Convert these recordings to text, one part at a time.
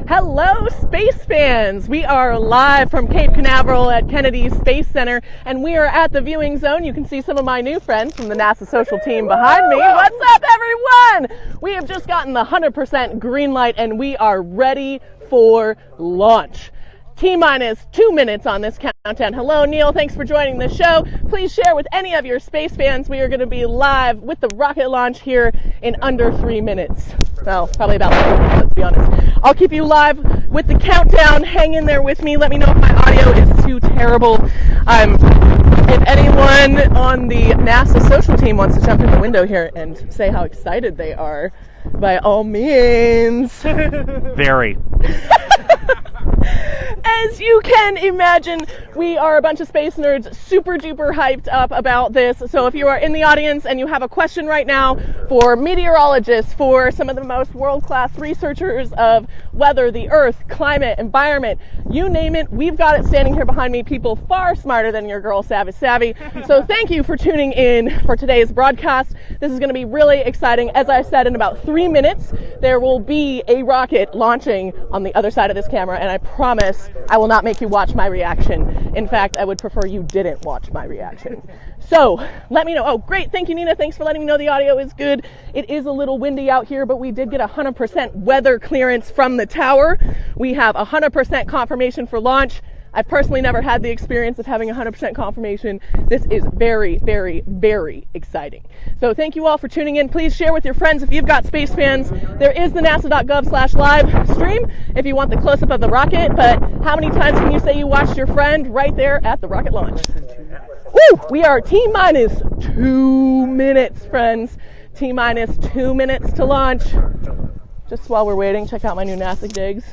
Hello, space fans! We are live from Cape Canaveral at Kennedy Space Center, and we are at the viewing zone. You can see some of my new friends from the NASA social team behind me. What's up, everyone? We have just gotten the 100% green light, and we are ready for launch. T-minus 2 minutes on this countdown. Hello, Neil. Thanks for joining the show. Please share with any of your space fans. We are going to be live with the rocket launch here in under 3 minutes. Well, probably about 4 minutes, let's be honest. I'll keep you live with the countdown. Hang in there with me. Let me know if my audio is too terrible. If anyone on the NASA social team wants to jump in the window here and say how excited they are, by all means. Very. As you can imagine, we are a bunch of space nerds super duper hyped up about this. So if you are in the audience and you have a question right now for meteorologists, for some of the most world-class researchers of weather, the earth, climate, environment, you name it, we've got it standing here behind me, people far smarter than your girl Savvy. So thank you for tuning in for today's broadcast. This is going to be really exciting. As I said, in about 3 minutes, there will be a rocket launching on the other side of this camera, and I promise I will not make you watch my reaction. In fact, I would prefer you didn't watch my reaction. So let me know. Oh, great. Thank you, Nina. Thanks for letting me know the audio is good. It is a little windy out here, but we did get 100% weather clearance from the tower. We have 100% confirmation for launch. I've personally never had the experience of having 100% confirmation. This is very, very, very exciting. So thank you all for tuning in. Please share with your friends if you've got space fans. There is the nasa.gov/live stream if you want the close-up of the rocket, but how many times can you say you watched your friend right there at the rocket launch? Woo! We are T-minus 2 minutes, friends. T-minus 2 minutes to launch. Just while we're waiting, check out my new NASA digs.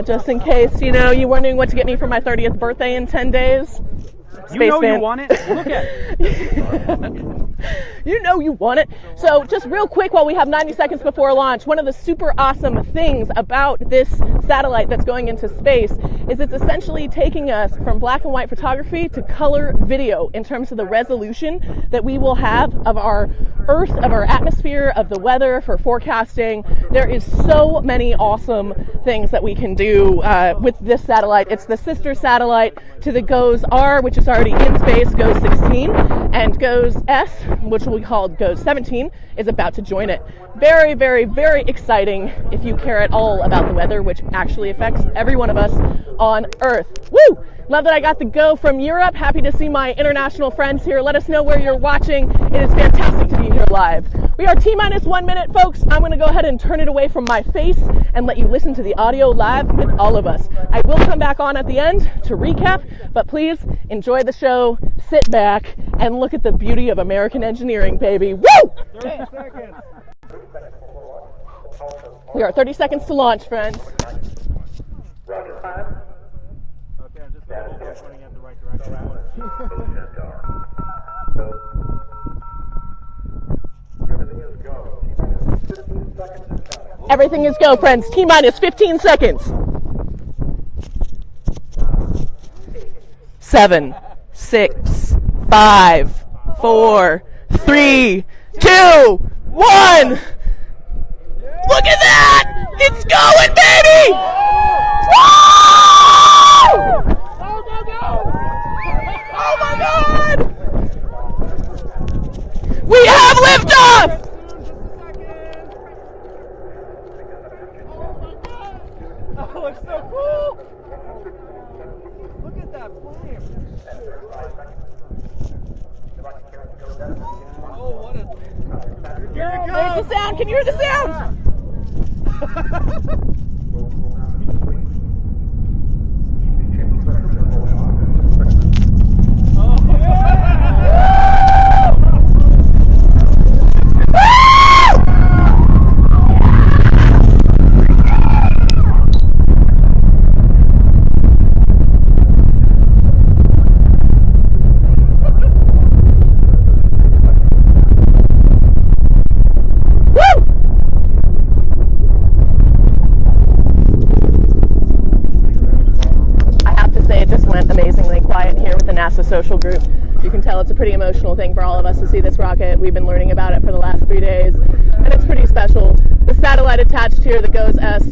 Just in case, you're wondering what to get me for my 30th birthday in 10 days. You want it? Look at it. You know you want it. So just real quick while we have 90 seconds before launch, one of the super awesome things about this satellite that's going into space is it's essentially taking us from black and white photography to color video in terms of the resolution that we will have of our Earth, of our atmosphere, of the weather for forecasting. There is so many awesome things that we can do with this satellite. It's the sister satellite to the GOES-R, which is already in space, GOES-16, and GOES-S, which will be called GOES-17, is about to join it. Very, very, very exciting if you care at all about the weather, which actually affects every one of us on Earth. Woo! Love that I got the go from Europe. Happy to see my international friends here. Let us know where you're watching. It is fantastic to be here live. We are T-minus 1 minute, folks. I'm going to go ahead and turn it away from my face and let you listen to the audio live with all of us. I will come back on at the end to recap, but please enjoy the show, sit back, and look at the beauty of American engineering, baby. Woo! 30 seconds. We are 30 seconds to launch, friends. Okay, I'm just pointing at the right direction. Everything is go, friends. T-minus 15 seconds. 7, 6, 5, 4, 3, 2, 1. Look at that! It's going, baby! Woo! Go, go, go! Oh my God! We have liftoff! Oh, it's so cool! Look at that flame! Oh, what a... Here it goes! There's the sound! Can you hear the sound? NASA social group. You can tell it's a pretty emotional thing for all of us to see this rocket. We've been learning about it for the last 3 days, and it's pretty special. The satellite attached here, the GOES-S,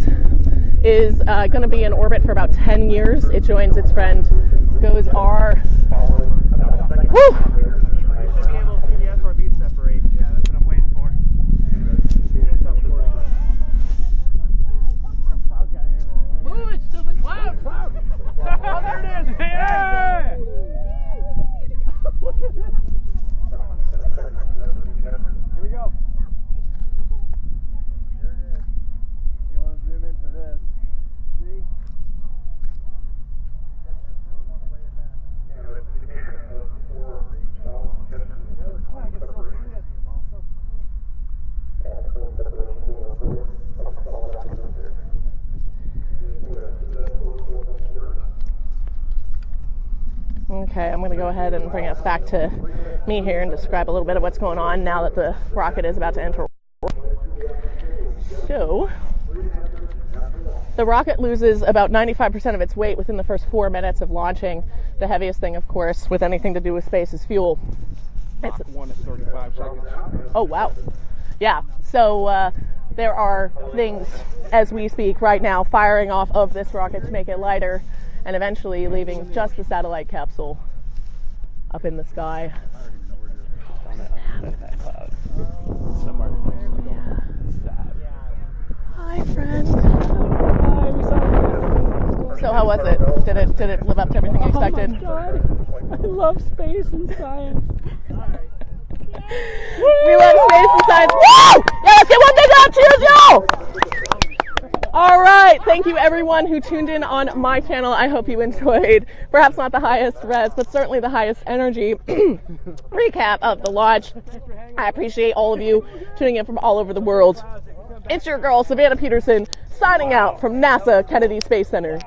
is going to be in orbit for about 10 years. It joins its friend GOES-R. Woo! You should be able to see the SRB separate. Yeah, that's what I'm waiting for. Move it, stupid cloud! Oh, there it is! Yeah! Look at this! Here we go. There it is. You want to zoom in for this? See? Okay, I'm going to go ahead and bring us back to me here and describe a little bit of what's going on now that the rocket is about to enter. So, the rocket loses about 95% of its weight within the first 4 minutes of launching. The heaviest thing, of course, with anything to do with space is fuel. It's 1 at 35 seconds. Oh, wow. Yeah, so there are things, as we speak right now, firing off of this rocket to make it lighter and eventually leaving just the satellite capsule up in the sky. Hi, friend. So how was it? Did it live up to everything you expected? Oh my God. I love space and science. We love space and science. Woo! Yeah, let's get one thing done. Cheers, y'all! All right, thank you everyone who tuned in on my channel. I hope you enjoyed, perhaps not the highest res, but certainly the highest energy recap of the launch. I appreciate all of you tuning in from all over the world. It's your girl, Savannah Peterson, signing out from NASA Kennedy Space Center.